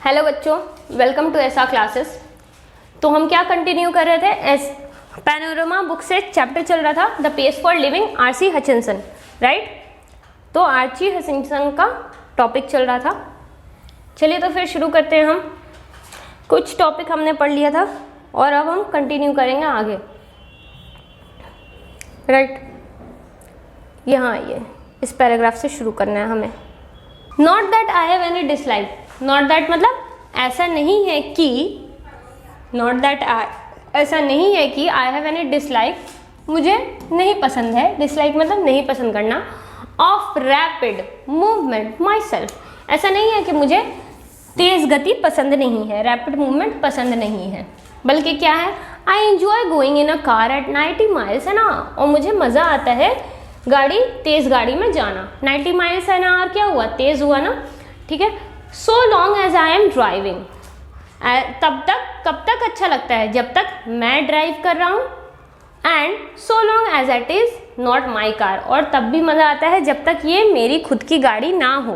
Hello बच्चों, welcome to एसा classes. तो हम क्या कंटिन्यू कर रहे थे, पैनोरमा बुक से चैप्टर चल रहा था the pace for living R C. Hutchinson, right. तो आर.सी. हचिंसन का टॉपिक चल रहा था। चलिए तो फिर शुरू करते हैं। हम कुछ टॉपिक हमने पढ़ लिया था और अब हम कंटिन्यू करेंगे आगे, राइट। यहाँ आइए, इस पैराग्राफ से शुरू करना है हमें। Not that I have any dislike, not that मतलब ऐसा नहीं है कि, नॉट दैट ऐसा नहीं है कि आई हैव एनी डिसलाइक, मुझे नहीं पसंद है, डिसलाइक मतलब नहीं पसंद करना, of rapid movement my self, ऐसा नहीं है कि मुझे तेज गति पसंद नहीं है, रैपिड मूवमेंट पसंद नहीं है, बल्कि क्या है, I enjoy going in a car eight 90 miles an hour, और मुझे मज़ा आता है तेज गाड़ी में जाना। 90 माइल्स एन आवर क्या हुआ, तेज हुआ ना, ठीक है। So long as I am driving, तब तक, कब तक अच्छा लगता है, जब तक मैं ड्राइव कर रहा हूँ। And so long as it is not my car, और तब भी मज़ा आता है जब तक ये मेरी खुद की गाड़ी ना हो,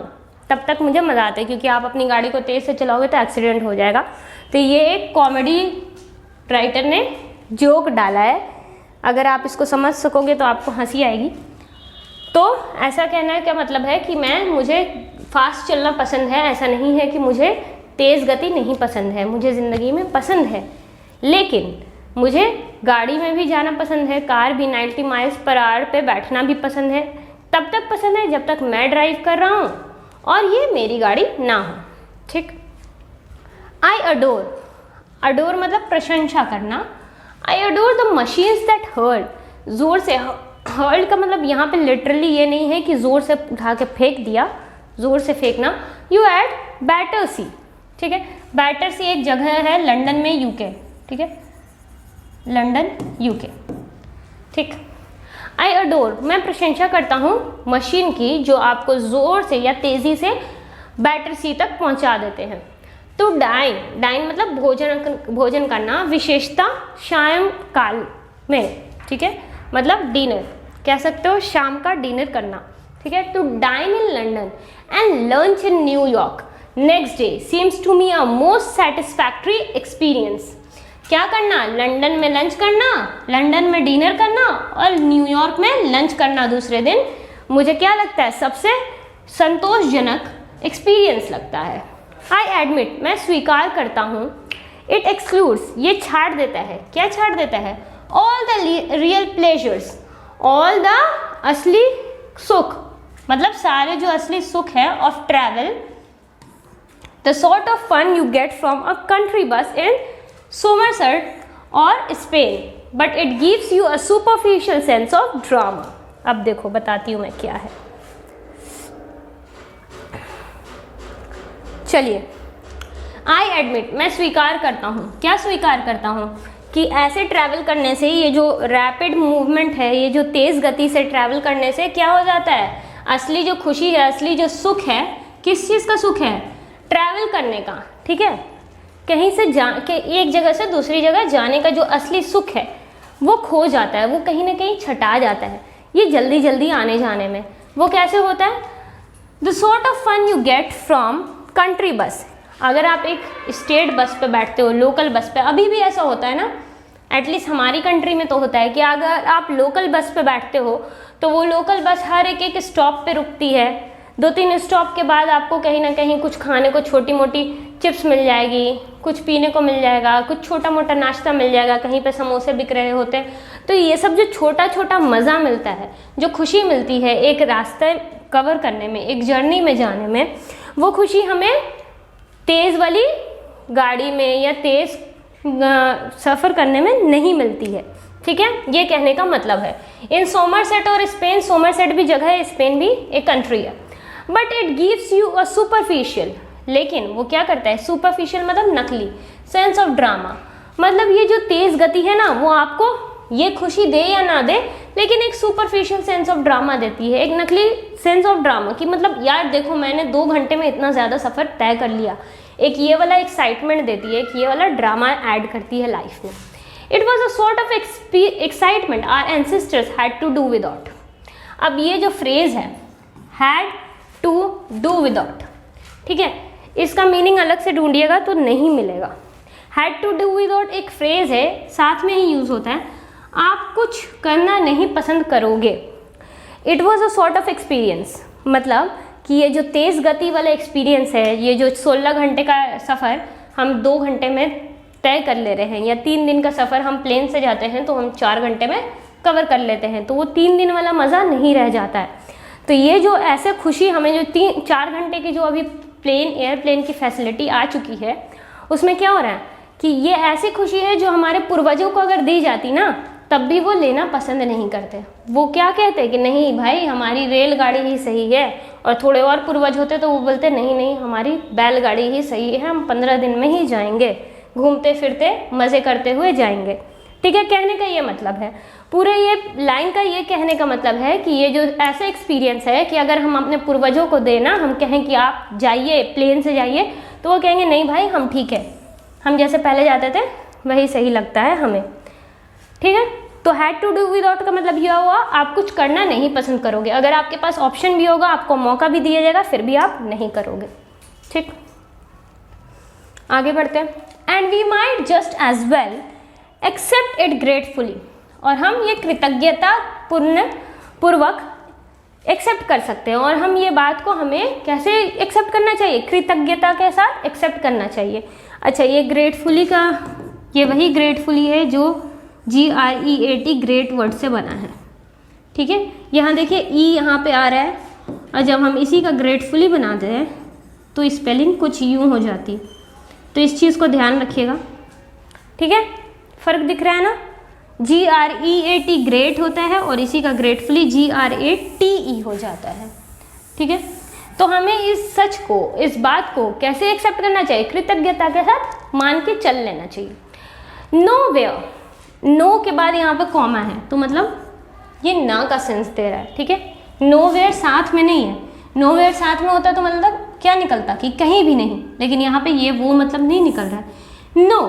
तब तक मुझे मज़ा आता है, क्योंकि आप अपनी गाड़ी को तेज़ से चलाओगे तो एक्सीडेंट हो जाएगा। तो ये एक कॉमेडी राइटर ने जोक डाला है, अगर आप इसको समझ सकोगे तो आपको हंसी आएगी। तो ऐसा कहना है क्या मतलब है कि मुझे फास्ट चलना पसंद है, ऐसा नहीं है कि मुझे तेज़ गति नहीं पसंद है, मुझे ज़िंदगी में पसंद है, लेकिन मुझे गाड़ी में भी जाना पसंद है, कार भी 90 माइल्स पर आवर पे बैठना भी पसंद है, तब तक पसंद है जब तक मैं ड्राइव कर रहा हूँ और ये मेरी गाड़ी ना हो, ठीक। आई अडोर, अडोर मतलब प्रशंसा करना। I adore the machines that hurl, ज़ोर से, हर्ल का मतलब यहाँ पे लिटरली ये नहीं है कि ज़ोर से उठा के फेंक दिया, ज़ोर से फेंकना। यू एट बैटरसी, ठीक है, बैटरसी एक जगह है लंदन में, यूके, ठीक है, लंदन यूके, ठीक। आई अडोर, मैं प्रशंसा करता हूँ मशीन की जो आपको ज़ोर से या तेज़ी से बैटरसी तक पहुँचा देते हैं। तो डाइन, डाइन मतलब भोजन करना, विशेषता शाम काल में, ठीक है, मतलब डिनर कह सकते हो, शाम का डिनर करना, ठीक है। To dine in London and lunch in New York next day seems to me a most satisfactory experience. क्या करना, लंदन में लंच करना, लंदन में डिनर करना और न्यूयॉर्क में लंच करना दूसरे दिन, मुझे क्या लगता है सबसे संतोषजनक एक्सपीरियंस लगता है। आई एडमिट, मैं स्वीकार करता हूँ। इट एक्सक्लूड्स, ये छाड़ देता है, क्या छाड़ देता है, all the real pleasures, all the असली सुख, मतलब सारे जो असली सुख है of travel, the sort of fun you get from a country bus in Somerset or Spain, but it gives you a superficial sense of drama. अब देखो बताती हूँ मैं क्या है। चलिए, आई एडमिट, मैं स्वीकार करता हूँ, क्या स्वीकार करता हूँ कि ऐसे ट्रैवल करने से, ये जो रैपिड मूवमेंट है, ये जो तेज़ गति से ट्रैवल करने से क्या हो जाता है, असली जो खुशी है, असली जो सुख है, किस चीज़ का सुख है, ट्रैवल करने का, ठीक है, कहीं से एक जगह से दूसरी जगह जाने का जो असली सुख है वो खो जाता है, वो कहीं ना कहीं छटा जाता है, ये जल्दी जल्दी आने जाने में। वो कैसे होता है, the sort of fun you get from country bus, अगर आप एक स्टेट बस पे बैठते हो, लोकल बस पे, अभी भी ऐसा होता है ना, एटलीस्ट हमारी कंट्री में तो होता है कि अगर आप लोकल बस पे बैठते हो तो वो लोकल बस हर एक स्टॉप पे रुकती है, 2-3 स्टॉप के बाद आपको कहीं ना कहीं कुछ खाने को, छोटी मोटी चिप्स मिल जाएगी, कुछ पीने को मिल जाएगा, कुछ छोटा मोटा नाश्ता मिल जाएगा, कहीं पे समोसे बिक रहे होते हैं। तो ये सब जो छोटा छोटा मज़ा मिलता है, जो खुशी मिलती है एक रास्ते कवर करने में, एक जर्नी में जाने में, वो खुशी हमें तेज़ वाली गाड़ी में या तेज़ सफ़र करने में नहीं मिलती है, ठीक है। ये कहने का मतलब है। इन सोमरसेट और स्पेन, सोमरसेट भी जगह है, स्पेन भी एक कंट्री है, but it gives you a superficial, लेकिन वो क्या करता है, सुपरफिशियल मतलब नकली, सेंस ऑफ ड्रामा, मतलब ये जो तेज़ गति है ना, वो आपको ये खुशी दे या ना दे, लेकिन एक सुपरफिशियल सेंस ऑफ ड्रामा देती है, एक नकली सेंस ऑफ ड्रामा कि मतलब यार देखो मैंने 2 घंटे में इतना ज़्यादा सफ़र तय कर लिया, एक ये वाला एक्साइटमेंट देती है, एक ये वाला ड्रामा ऐड करती है लाइफ में। It was a sort of excitement our ancestors had to do without. अब ये जो फ्रेज है, हैड टू डू विदाउट, ठीक है, इसका मीनिंग अलग से ढूंढिएगा तो नहीं मिलेगा। हैड टू डू विदाउट एक फ्रेज है, साथ में ही यूज होता है, आप कुछ करना नहीं पसंद करोगे। It was a sort of experience, मतलब कि ये जो तेज़ गति वाला एक्सपीरियंस है, ये जो 16 घंटे का सफ़र हम 2 घंटे में तय कर ले रहे हैं, या 3 दिन का सफ़र हम प्लेन से जाते हैं तो हम 4 घंटे में कवर कर लेते हैं, तो वो 3 दिन वाला मज़ा नहीं रह जाता है। तो ये जो ऐसे खुशी हमें जो 3-4 घंटे की जो अभी एयरप्लेन की फैसिलिटी आ चुकी है, उसमें क्या हो रहा है कि ये ऐसी खुशी है जो हमारे पूर्वजों को अगर दी जाती ना, तब भी वो लेना पसंद नहीं करते। वो क्या कहते कि नहीं भाई, हमारी रेलगाड़ी ही सही है, और थोड़े और पूर्वज होते तो वो बोलते नहीं नहीं, हमारी बैलगाड़ी ही सही है, हम 15 दिन में ही जाएंगे, घूमते फिरते मज़े करते हुए जाएंगे। ठीक है, कहने का ये मतलब है, पूरे ये लाइन का ये कहने का मतलब है कि ये जो ऐसा एक्सपीरियंस है कि अगर हम अपने पूर्वजों को देना, हम कहें कि आप जाइए प्लेन से जाइए, तो वो कहेंगे नहीं भाई हम ठीक है, हम जैसे पहले जाते थे वही सही लगता है हमें। ठीक है, तो हैड टू डू विदाउट का मतलब यह हुआ आप कुछ करना नहीं पसंद करोगे। अगर आपके पास ऑप्शन भी होगा, आपको मौका भी दिया जाएगा, फिर भी आप नहीं करोगे। ठीक, आगे बढ़ते हैं। And we might just as well accept it gratefully, और हम ये कृतज्ञता पूर्वक एक्सेप्ट कर सकते हैं। और हम ये बात को हमें कैसे एक्सेप्ट करना चाहिए? कृतज्ञता के साथ एक्सेप्ट करना चाहिए। अच्छा, ये ग्रेटफुली का, ये वही ग्रेटफुली है जो GREAT ग्रेट वर्ड से बना है। ठीक है, यहाँ देखिए ई यहाँ पे आ रहा है, और जब हम इसी का ग्रेटफुली बनाते हैं तो स्पेलिंग कुछ यूँ हो जाती, तो इस चीज़ को ध्यान रखिएगा। ठीक है, फ़र्क दिख रहा है ना? GREAT ग्रेट होता है और इसी का ग्रेटफुली GRATE हो जाता है। ठीक है, तो हमें इस सच को, इस बात को कैसे एक्सेप्ट करना चाहिए? कृतज्ञता के साथ मान के चल लेना चाहिए। नोवेयर, नो के बाद यहाँ पे कॉमा है, तो मतलब ये ना का सेंस दे रहा है। ठीक है, नोवेयर साथ में नहीं है, नोवेयर साथ में होता तो मतलब क्या निकलता कि कहीं भी नहीं, लेकिन यहाँ पे ये वो मतलब नहीं निकल रहा है। नो,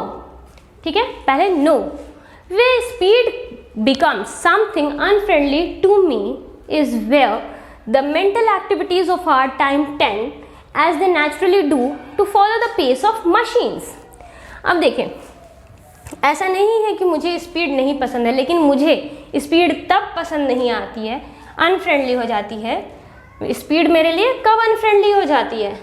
ठीक है, पहले no. Way speed becomes something unfriendly to me is where the mental activities of our time tend as they naturally do to follow the pace of machines. अब देखें, ऐसा नहीं है कि मुझे स्पीड नहीं पसंद है, लेकिन मुझे स्पीड तब पसंद नहीं आती है, अनफ्रेंडली हो जाती है। स्पीड मेरे लिए कब अनफ्रेंडली हो जाती है?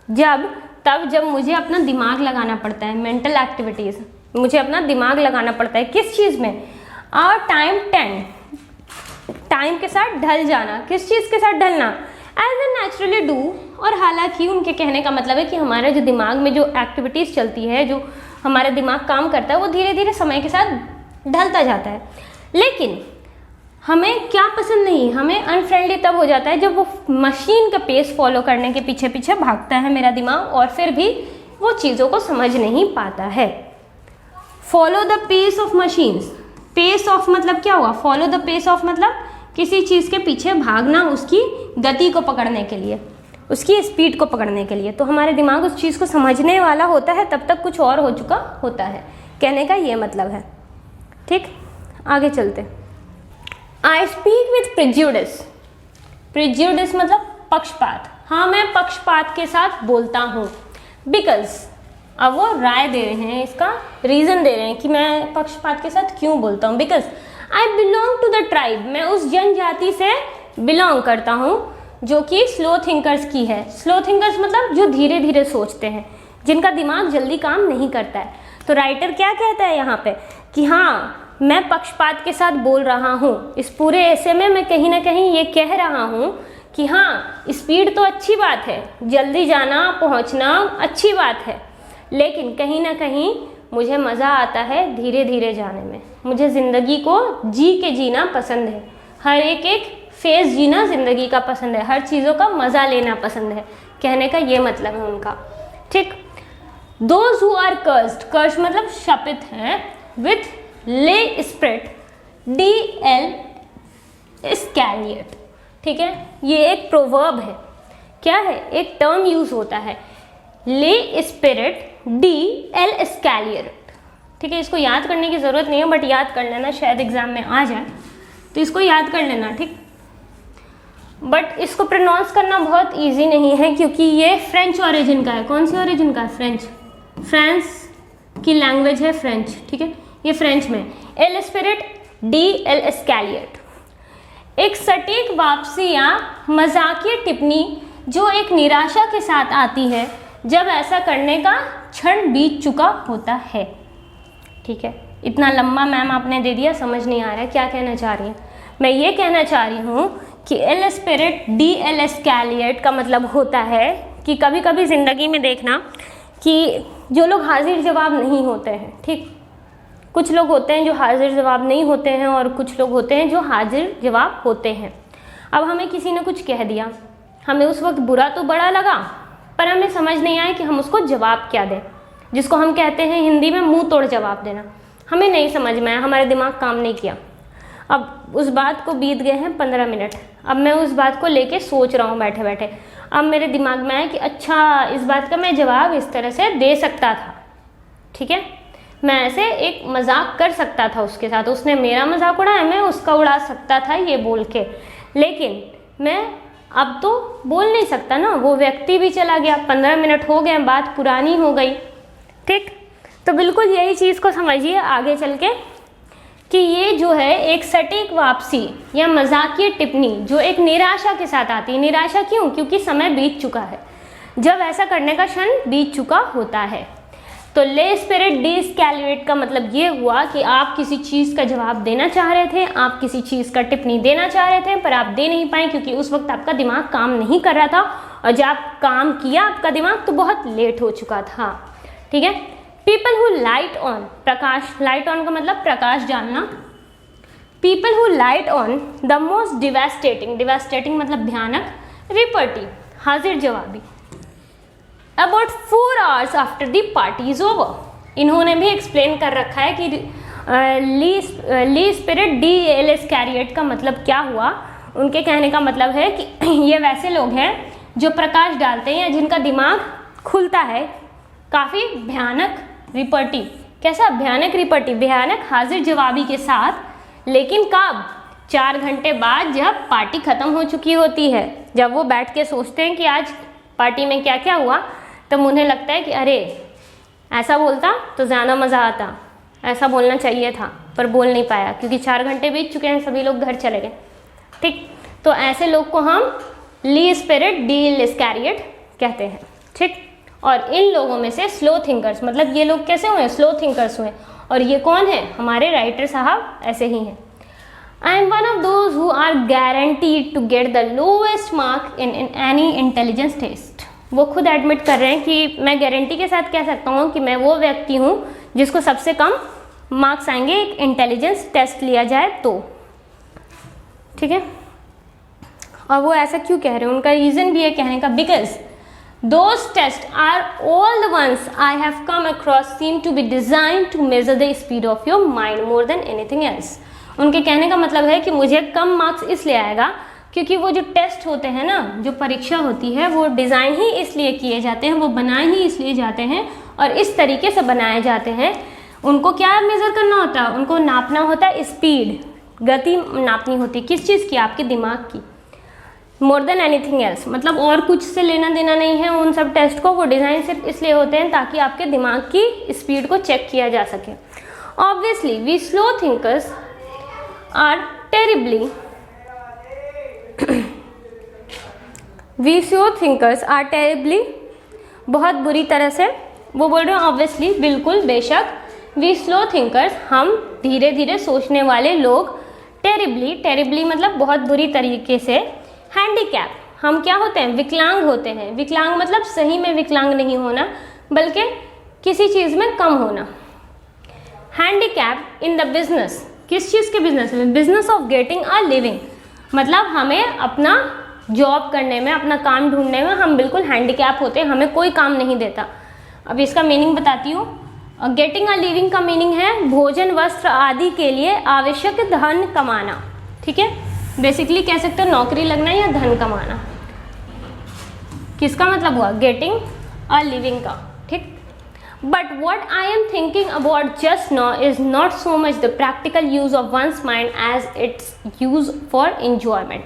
जब मुझे अपना दिमाग लगाना पड़ता है, मेंटल एक्टिविटीज़, मुझे अपना दिमाग लगाना पड़ता है। किस चीज़ में? और टाइम टेंड, टाइम के साथ ढल जाना। किस चीज़ के साथ ढलना? As a naturally do. और हालांकि उनके कहने का मतलब है कि हमारे जो दिमाग में जो एक्टिविटीज़ चलती है, जो हमारा दिमाग काम करता है, वो धीरे धीरे समय के साथ ढलता जाता है। लेकिन हमें क्या पसंद नहीं, हमें अनफ्रेंडली तब हो जाता है जब वो मशीन का पेस फॉलो करने के पीछे पीछे भागता है मेरा दिमाग, और फिर भी वो चीज़ों को समझ नहीं पाता है। Follow the pace of machines. Pace of मतलब क्या हुआ? फॉलो द पेस ऑफ मतलब किसी चीज़ के पीछे भागना, उसकी गति को पकड़ने के लिए, उसकी स्पीड को पकड़ने के लिए। तो हमारे दिमाग उस चीज़ को समझने वाला होता है, तब तक कुछ और हो चुका होता है। कहने का ये मतलब है। ठीक, आगे चलते। I speak with प्रिज्यूडिस। प्रिज्यूडिस मतलब पक्षपात। हाँ, मैं पक्षपात के साथ बोलता हूँ। बिकॉज, अब वो राय दे रहे हैं, इसका रीज़न दे रहे हैं कि मैं पक्षपात के साथ क्यों बोलता हूँ। Because I belong to the tribe, मैं उस जनजाति से बिलोंग करता हूँ जो कि स्लो थिंकर्स की है। स्लो थिंकर्स मतलब जो धीरे धीरे सोचते हैं, जिनका दिमाग जल्दी काम नहीं करता है। तो राइटर क्या कहता है यहाँ पे कि हाँ, मैं पक्षपात के साथ बोल रहा हूँ। इस पूरे ऐसे में मैं कहीं ना कहीं ये कह रहा हूँ कि हाँ, स्पीड तो अच्छी बात है, जल्दी जाना पहुँचना अच्छी बात है, लेकिन कहीं ना कहीं मुझे मज़ा आता है धीरे धीरे जाने में। मुझे ज़िंदगी को जी के जीना पसंद है, हर एक फेज़ जीना ज़िंदगी का पसंद है, हर चीज़ों का मज़ा लेना पसंद है। कहने का ये मतलब है उनका। ठीक, दोज हु आर कर्स्ड, कर्स मतलब शपित हैं, विथ ले स्प्रिट DL स्कैलियट। ठीक है, ये एक प्रोवर्ब है। क्या है? एक टर्म यूज होता है, ले स्पिरिट DL स्कैलियट। ठीक है, इसको याद करने की ज़रूरत नहीं है, बट याद कर लेना, शायद एग्जाम में आ जाए, तो इसको याद कर लेना। ठीक, बट इसको प्रोनाउंस करना बहुत इजी नहीं है क्योंकि ये फ्रेंच ओरिजिन का है। कौन सी ओरिजिन का है? फ्रेंच। फ्रांस की लैंग्वेज है फ्रेंच, ठीक है, ये फ्रेंच में। एल स्पिरिट डी एल एस्कैलिएट, एक सटीक वापसी या मजाकिया टिप्पणी जो एक निराशा के साथ आती है जब ऐसा करने का क्षण बीत चुका होता है। ठीक है, इतना लंबा मैम आपने दे दिया, समझ नहीं आ रहा है क्या कहना चाह रही है। मैं ये कहना चाह रही हूँ कि एल स्पिरिट डी एल एस्कैलिएट का मतलब होता है कि कभी कभी ज़िंदगी में देखना कि जो लोग हाजिर जवाब नहीं होते हैं, ठीक, कुछ लोग होते हैं जो हाजिर जवाब नहीं होते हैं और कुछ लोग होते हैं जो हाजिर जवाब होते हैं। अब हमें किसी ने कुछ कह दिया, हमें उस वक्त बुरा तो बड़ा लगा, पर हमें समझ नहीं आया कि हम उसको जवाब क्या दें, जिसको हम कहते हैं हिंदी में मुंह तोड़ जवाब देना। हमें नहीं समझ में आया, हमारे दिमाग काम नहीं किया। अब उस बात को बीत गए हैं 15 मिनट, अब मैं उस बात को लेके सोच रहा हूँ बैठे बैठे। अब मेरे दिमाग में आया कि अच्छा, इस बात का मैं जवाब इस तरह से दे सकता था, ठीक है, मैं ऐसे एक मजाक कर सकता था उसके साथ, उसने मेरा मजाक उड़ाया, मैं उसका उड़ा सकता था ये बोल के, लेकिन मैं अब तो बोल नहीं सकता ना, वो व्यक्ति भी चला गया, 15 मिनट हो गए, बात पुरानी हो गई, ठीक। तो बिल्कुल यही चीज़ को समझिए आगे चल के कि ये जो है एक सटीक वापसी या मजाकिया टिप्पणी जो एक निराशा के साथ आती है। निराशा क्यों? क्योंकि समय बीत चुका है, जब ऐसा करने का क्षण बीत चुका होता है। तो ले स्पिरिट डी एस्कैलिएट का मतलब ये हुआ कि आप किसी चीज़ का जवाब देना चाह रहे थे, आप किसी चीज़ का टिप्पणी देना चाह रहे थे, पर आप दे नहीं पाए क्योंकि उस वक्त आपका दिमाग काम नहीं कर रहा था, और जब आप काम किया आपका दिमाग तो बहुत लेट हो चुका था, ठीक है। People who light on, Prakash, light on का मतलब प्रकाश डालना। People who light on the most devastating, devastating मतलब भयानक, रिपर्टी हाजिर जवाबी, about 4 hours after the party is over. इन्होंने भी एक्सप्लेन कर रखा है कि ली स्पिरिट डी एल एस्कैलिएट का मतलब क्या हुआ। उनके कहने का मतलब है कि ये वैसे लोग हैं जो प्रकाश डालते हैं या जिनका दिमाग खुलता है, काफ़ी भयानक रिपर्टी। कैसा भयानक रिपर्टी? भयानक हाजिर जवाबी के साथ, लेकिन कब? 4 घंटे बाद, जब पार्टी ख़त्म हो चुकी होती है, जब वो बैठ के सोचते हैं कि आज पार्टी में क्या क्या हुआ, तब उन्हें लगता है कि अरे ऐसा बोलता तो ज़्यादा मज़ा आता, ऐसा बोलना चाहिए था, पर बोल नहीं पाया क्योंकि 4 घंटे बीत चुके हैं, सभी लोग घर चले गए, ठीक। तो ऐसे लोग को हम ली स्पिरिट डी एल एस्कैलिएट कहते हैं, ठीक। और इन लोगों में से स्लो थिंकर्स, मतलब ये लोग कैसे हुए? स्लो थिंकर्स हुए। और ये कौन है? हमारे राइटर साहब ऐसे ही हैं। I am one of those who are guaranteed to get the lowest mark in any intelligence test. वो खुद एडमिट कर रहे हैं कि मैं गारंटी के साथ कह सकता हूँ कि मैं वो व्यक्ति हूँ जिसको सबसे कम मार्क्स आएंगे एक इंटेलिजेंस टेस्ट लिया जाए तो, ठीक है। और वो ऐसा क्यों कह रहे हैं? उनका रीज़न भी है कहने का, because those tests are all the ones I have come across seem to be designed to measure the speed of your mind more than anything else। उनके कहने का मतलब है कि मुझे कम मार्क्स इसलिए आएगा क्योंकि वो जो टेस्ट होते हैं ना, जो परीक्षा होती है, वो डिज़ाइन ही इसलिए किए जाते हैं, वो बनाए ही इसलिए जाते हैं और इस तरीके से बनाए जाते हैं। उनको क्या मेज़र करना होता है? उनको नापना होता है स्पीड, गति नापनी होती है। किस चीज़ की? आपके दिमाग की, मोर देन एनीथिंग एल्स। मतलब और कुछ से लेना देना नहीं है उन सब टेस्ट को, वो डिज़ाइन सिर्फ इसलिए होते हैं ताकि आपके दिमाग की स्पीड को चेक किया जा सके। Obviously we slow thinkers are terribly बहुत बुरी तरह से, वो बोल रहे हैं ऑब्वियसली, बिल्कुल, बेशक, वी स्लो थिंकर्स, हम धीरे धीरे सोचने वाले लोग, टेरिबली मतलब बहुत बुरी तरीके से, हैंडीकैप, हम क्या होते हैं? विकलांग होते हैं। विकलांग मतलब सही में विकलांग नहीं होना, बल्कि किसी चीज़ में कम होना। हैंडीकैप इन द बिजनेस, किस चीज़ के बिजनेस में? Business of getting a living, मतलब हमें अपना जॉब करने में, अपना काम ढूंढने में हम बिल्कुल हैंडीकैप होते हैं, हमें कोई काम नहीं देता। अब इसका मीनिंग बताती हूँ। गेटिंग अ लिविंग का मीनिंग है भोजन, वस्त्र आदि के लिए आवश्यक धन कमाना, ठीक है। बेसिकली कह सकते हो नौकरी लगना या धन कमाना। किसका मतलब हुआ? गेटिंग अ लिविंग का, ठीक। But what I am thinking about just now is not so much the practical use of one's mind as its use for enjoyment.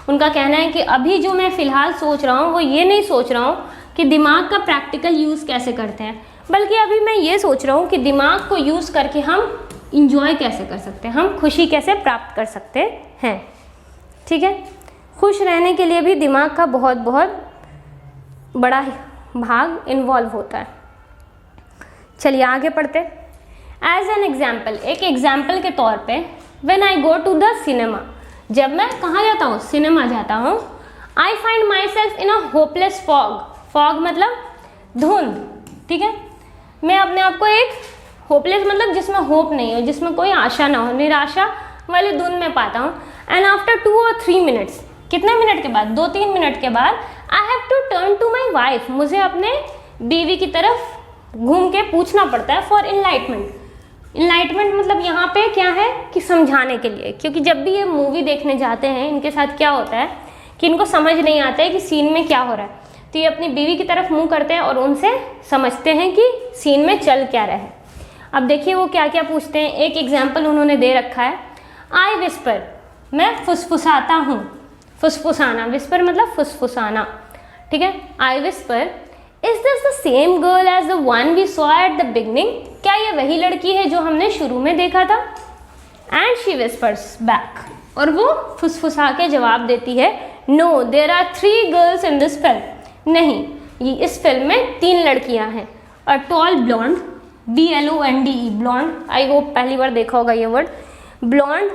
उनका कहना है कि अभी जो मैं फ़िलहाल सोच रहा हूँ वो ये नहीं सोच रहा हूँ कि दिमाग का प्रैक्टिकल यूज़ कैसे करते हैं, बल्कि अभी मैं ये सोच रहा हूँ कि दिमाग को यूज़ करके हम इंजॉय कैसे कर सकते हैं, हम खुशी कैसे प्राप्त कर सकते हैं। ठीक है, खुश रहने के लिए भी दिमाग का बहुत बहुत बड़ा भाग इन्वॉल्व होता है। चलिए आगे पढ़ते। एज एन एग्जाम्पल, एक एग्जाम्पल के तौर पे, when I go to the cinema, जब मैं कहाँ जाता हूँ, सिनेमा जाता हूँ, I find myself in a hopeless fog, fog मतलब धुंध, ठीक है, मैं अपने आप को एक होपलेस मतलब जिसमें होप नहीं हो, जिसमें कोई आशा ना हो, निराशा वाली धुंध में पाता हूँ। एंड आफ्टर 2 or 3 minutes, कितने मिनट के बाद, 2-3 मिनट के बाद, I have to turn to my wife, मुझे अपने बीवी की तरफ घूम के पूछना पड़ता है फॉर इनलाइटमेंट। इनलाइटमेंट मतलब यहाँ पे क्या है कि समझाने के लिए, क्योंकि जब भी ये मूवी देखने जाते हैं इनके साथ क्या होता है कि इनको समझ नहीं आता है कि सीन में क्या हो रहा है, तो ये अपनी बीवी की तरफ मुंह करते हैं और उनसे समझते हैं कि सीन में चल क्या रहा है। अब देखिए वो क्या क्या पूछते हैं। एक एग्जाम्पल उन्होंने दे रखा है, आई विस्पर, मैं फुसफुसाता हूँ, फुसफुसाना, विस्पर मतलब फुसफुसाना, ठीक है। I whisper, is this the same girl as the one we saw at the beginning, क्या ये वही लड़की है जो हमने शुरू में देखा था। एंड शी विस्पर्स बैक, और वो फुसफुसा के जवाब देती है, no there are 3 girls in this film, नहीं ये इस फिल्म में 3 लड़कियां हैं। A tall blonde, BLONDE, blonde, I hope पहली बार देखा होगा ये वर्ड ब्लॉन्ड।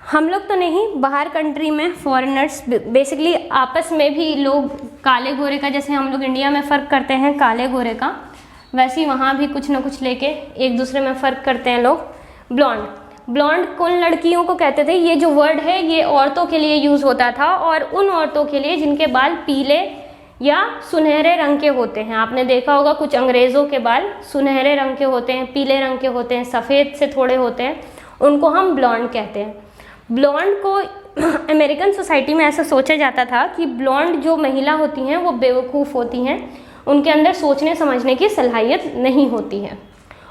हम लोग तो नहीं, बाहर कंट्री में फॉरेनर्स बेसिकली आपस में भी लोग काले गोरे का, जैसे हम लोग इंडिया में फ़र्क करते हैं काले गोरे का, वैसे ही वहाँ भी कुछ ना कुछ लेके एक दूसरे में फ़र्क करते हैं लोग। ब्लॉन्ड, ब्लॉन्ड उन लड़कियों को कहते थे, ये जो वर्ड है ये औरतों के लिए यूज़ होता था, और उन औरतों के लिए जिनके बाल पीले या सुनहरे रंग के होते हैं। आपने देखा होगा कुछ अंग्रेज़ों के बाल सुनहरे रंग के होते हैं, पीले रंग के होते हैं, सफ़ेद से थोड़े होते हैं, उनको हम ब्लॉन्ड कहते हैं। ब्लॉन्ड को अमेरिकन सोसाइटी में ऐसा सोचा जाता था कि ब्लॉन्ड जो महिला होती हैं वो बेवकूफ़ होती हैं, उनके अंदर सोचने समझने की सलाहियत नहीं होती है,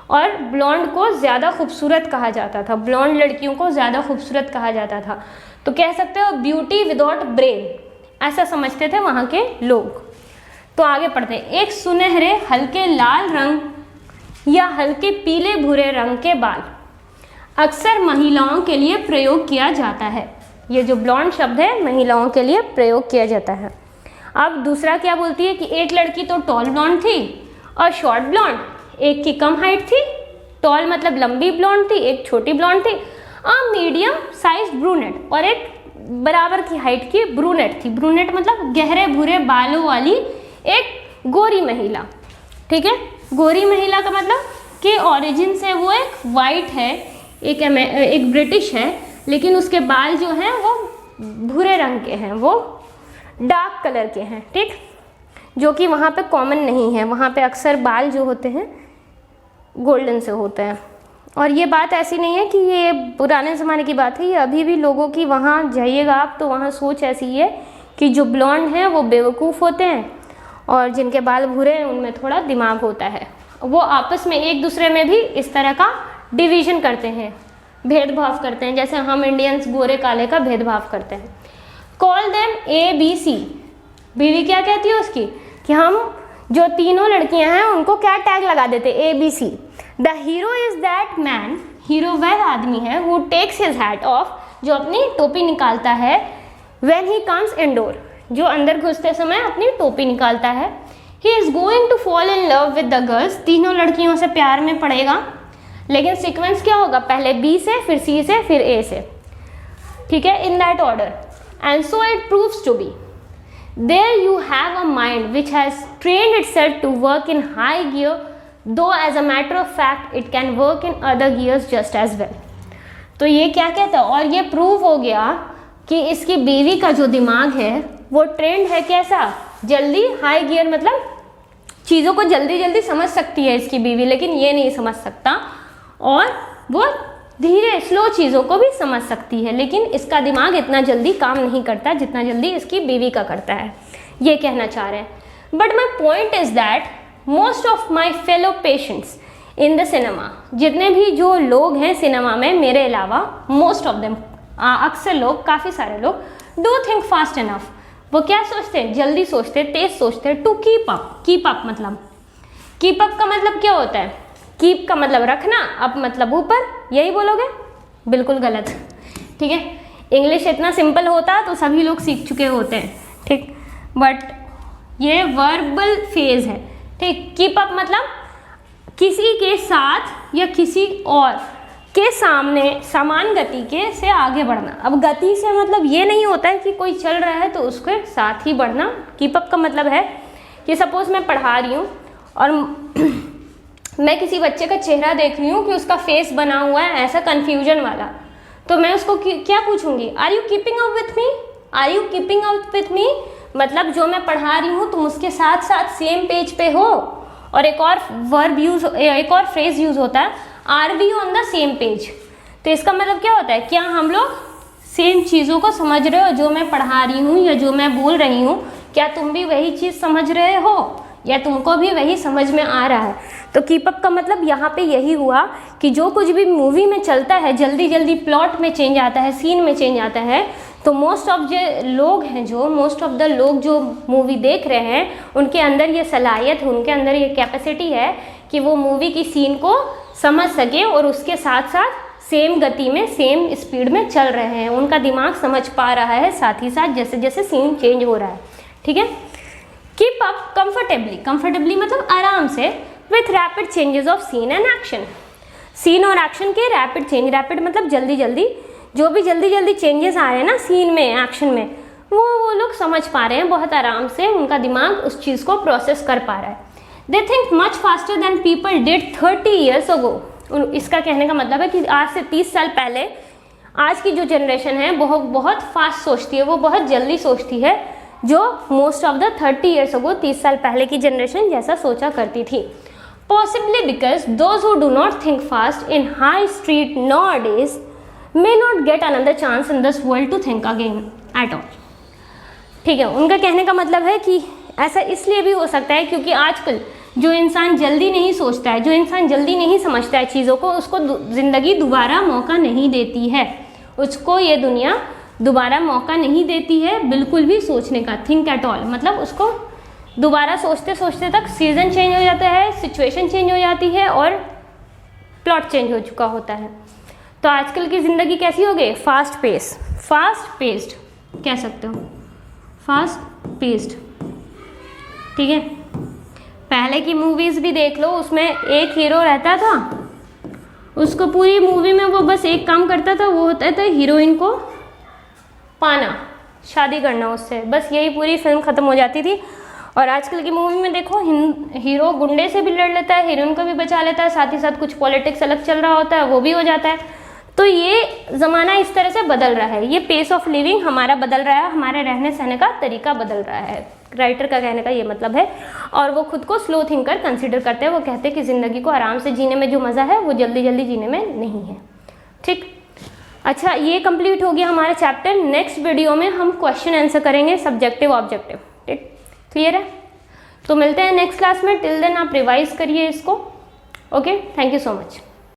और ब्लॉन्ड को ज़्यादा खूबसूरत कहा जाता था, ब्लॉन्ड लड़कियों को ज़्यादा खूबसूरत कहा जाता था। तो कह सकते हो ब्यूटी विदाउट ब्रेन, ऐसा समझते थे वहाँ के लोग। तो आगे पढ़ते हैं। एक सुनहरे हल्के लाल रंग या हल्के पीले भूरे रंग के बाल अक्सर महिलाओं के लिए प्रयोग किया जाता है। ये जो ब्लॉन्ड शब्द है महिलाओं के लिए प्रयोग किया जाता है। अब दूसरा क्या बोलती है कि एक लड़की तो टॉल ब्लॉन्ड थी और शॉर्ट ब्लॉन्ड, एक की कम हाइट थी, टॉल मतलब लंबी ब्लॉन्ड थी, एक छोटी ब्लॉन्ड थी, और मीडियम साइज ब्रूनेट, और एक बराबर की हाइट की ब्रूनेट थी। ब्रूनेट मतलब गहरे भूरे बालों वाली एक गोरी महिला, ठीक है। गोरी महिला का मतलब कि ओरिजिन से वो एक वाइट है, एक ब्रिटिश है, लेकिन उसके बाल जो हैं वो भूरे रंग के हैं, वो डार्क कलर के हैं, ठीक, जो कि वहाँ पे कॉमन नहीं है। वहाँ पे अक्सर बाल जो होते हैं गोल्डन से होते हैं। और ये बात ऐसी नहीं है कि ये पुराने ज़माने की बात है, ये अभी भी लोगों की, वहाँ जाइएगा आप तो वहाँ सोच ऐसी है कि जो ब्लॉन्ड हैं वो बेवकूफ़ होते हैं और जिनके बाल भूरे हैं उनमें थोड़ा दिमाग होता है। वो आपस में एक दूसरे में भी इस तरह का डिवीज़न करते हैं, भेदभाव करते हैं, जैसे हम इंडियंस गोरे काले का भेदभाव करते हैं। कॉल देम ABC, बीवी क्या कहती है उसकी कि हम जो तीनों लड़कियां हैं उनको क्या टैग लगा देते, ABC। The hero is that man, hero वह आदमी है who takes his hat off, जो अपनी टोपी निकालता है, व्हेन ही कम्स इंडोर, जो अंदर घुसते समय अपनी टोपी निकालता है। He is going to fall in love with the girls, तीनों लड़कियों से प्यार में पड़ेगा, लेकिन सीक्वेंस क्या होगा, पहले B से, फिर C से, फिर A से, ठीक है, in that order. And so it proves to be. There you have a mind which has trained itself to work in high gear, though as a matter of fact it can work in other gears just as well। तो ये क्या कहता है, और ये prove हो गया कि इसकी बीवी का जो दिमाग है वो ट्रेंड है कैसा, जल्दी, हाई गियर मतलब चीज़ों को जल्दी जल्दी समझ सकती है इसकी बीवी, लेकिन ये नहीं समझ सकता, और वो धीरे स्लो चीज़ों को भी समझ सकती है, लेकिन इसका दिमाग इतना जल्दी काम नहीं करता जितना जल्दी इसकी बीवी का करता है, ये कहना चाह रहे हैं। But my point is that most of my fellow patients in the cinema, जितने भी जो लोग हैं सिनेमा में मेरे अलावा, मोस्ट ऑफ देम, अक्सर लोग, काफ़ी सारे लोग, डू थिंक फास्ट इनफ, वो क्या सोचते हैं, जल्दी सोचते हैं, तेज सोचते हैं। To keep up, keep up मतलब, कीप अप का मतलब क्या होता है, कीप का मतलब रखना, अप मतलब ऊपर, यही बोलोगे, बिल्कुल गलत, ठीक है। इंग्लिश इतना सिंपल होता तो सभी लोग सीख चुके होते हैं, ठीक, बट ये वर्बल फेज है, ठीक। कीप अप मतलब किसी के साथ या किसी और के सामने समान गति के से आगे बढ़ना। अब गति से मतलब ये नहीं होता है कि कोई चल रहा है तो उसके साथ ही बढ़ना। कीप अप का मतलब है कि सपोज मैं पढ़ा रही हूँ और मैं किसी बच्चे का चेहरा देख रही हूँ कि उसका फेस बना हुआ है ऐसा कन्फ्यूजन वाला, तो मैं उसको क्या पूछूंगी, are you keeping up with me, are you keeping up with me, मतलब जो मैं पढ़ा रही हूँ तुम उसके साथ साथ सेम पेज पे हो। और एक और वर्ब यूज, एक और फ्रेज यूज होता है, are we on the same page. तो इसका मतलब क्या होता है, क्या हम लोग सेम चीज़ों को समझ रहे हो, जो मैं पढ़ा रही हूँ या जो मैं बोल रही हूँ, क्या तुम भी वही चीज़ समझ रहे हो या तुमको भी वही समझ में आ रहा है। तो कीप अप का मतलब यहाँ पे यही हुआ कि जो कुछ भी मूवी में चलता है, जल्दी जल्दी प्लॉट में चेंज आता है, सीन में चेंज आता है, तो मोस्ट ऑफ द लोग जो मूवी देख रहे हैं उनके अंदर ये सलाहियत है, उनके अंदर ये कैपेसिटी है कि वो मूवी की सीन को समझ सके और उसके साथ साथ सेम गति में, सेम स्पीड में चल रहे हैं, उनका दिमाग समझ पा रहा है साथ ही साथ जैसे जैसे सीन चेंज हो रहा है, ठीक है। कीप अप कंफर्टेबली, कंफर्टेबली मतलब आराम से, with rapid changes of scene and action, scene और एक्शन के रैपिड चेंज, रैपिड मतलब जल्दी जल्दी, जो भी जल्दी जल्दी चेंजेस आ रहे हैं ना सीन में, एक्शन में, वो लोग समझ पा रहे हैं बहुत आराम से, उनका दिमाग उस चीज़ को प्रोसेस कर पा रहा है। They think much faster than people did 30 years ago। इसका कहने का मतलब है कि आज से 30 साल पहले आज की जो जनरेशन है बहुत फास्ट सोचती है, वो बहुत जल्दी सोचती है, जो most of the 30 years ago, 30 साल पहले की जनरेशन जैसा सोचा करती थी। Possibly because those who do not think fast in high street nowadays may not get another chance in this world to think again at all। ठीक है, उनका कहने का मतलब है कि ऐसा इसलिए भी हो सकता है क्योंकि आजकल जो इंसान जल्दी नहीं सोचता है, जो इंसान जल्दी नहीं समझता है चीज़ों को, उसको ज़िंदगी दोबारा मौका नहीं देती है, उसको ये दुनिया दोबारा मौका नहीं देती है बिल्कुल भी सोचने का, थिंक एट ऑल, मतलब उसको दोबारा सोचते सोचते तक सीज़न चेंज हो जाता है, सिचुएशन चेंज हो जाती है और प्लॉट चेंज हो चुका होता है। तो आजकल की ज़िंदगी कैसी हो गई, फास्ट पेस्ड कह सकते हो, फास्ट पेस्ड, ठीक है। पहले की मूवीज़ भी देख लो, उसमें एक हीरो रहता था, उसको पूरी मूवी में वो बस एक काम करता था, वो होता था हीरोइन को पाना, शादी करना उससे, बस यही पूरी फिल्म ख़त्म हो जाती थी। और आजकल की मूवी में देखो, हीरो गुंडे से भी लड़ लेता है, हीरोइन को भी बचा लेता है, साथ ही साथ कुछ पॉलिटिक्स अलग चल रहा होता है, वो भी हो जाता है। तो ये ज़माना इस तरह से बदल रहा है, ये पेस ऑफ लिविंग हमारा बदल रहा है, हमारे रहने सहने का तरीका बदल रहा है, राइटर का कहने का ये मतलब है। और वो खुद को स्लो थिंकर कंसिडर करते हैं, वो कहते हैं कि ज़िंदगी को आराम से जीने में जो मज़ा है वो जल्दी जल्दी जीने में नहीं है, ठीक। अच्छा, ये कंप्लीट हो गया हमारा चैप्टर। नेक्स्ट वीडियो में हम क्वेश्चन आंसर करेंगे, सब्जेक्टिव ऑब्जेक्टिव, ठीक, क्लियर है। तो मिलते हैं नेक्स्ट क्लास में, टिल देन आप रिवाइज करिए इसको। Okay, thank you so much.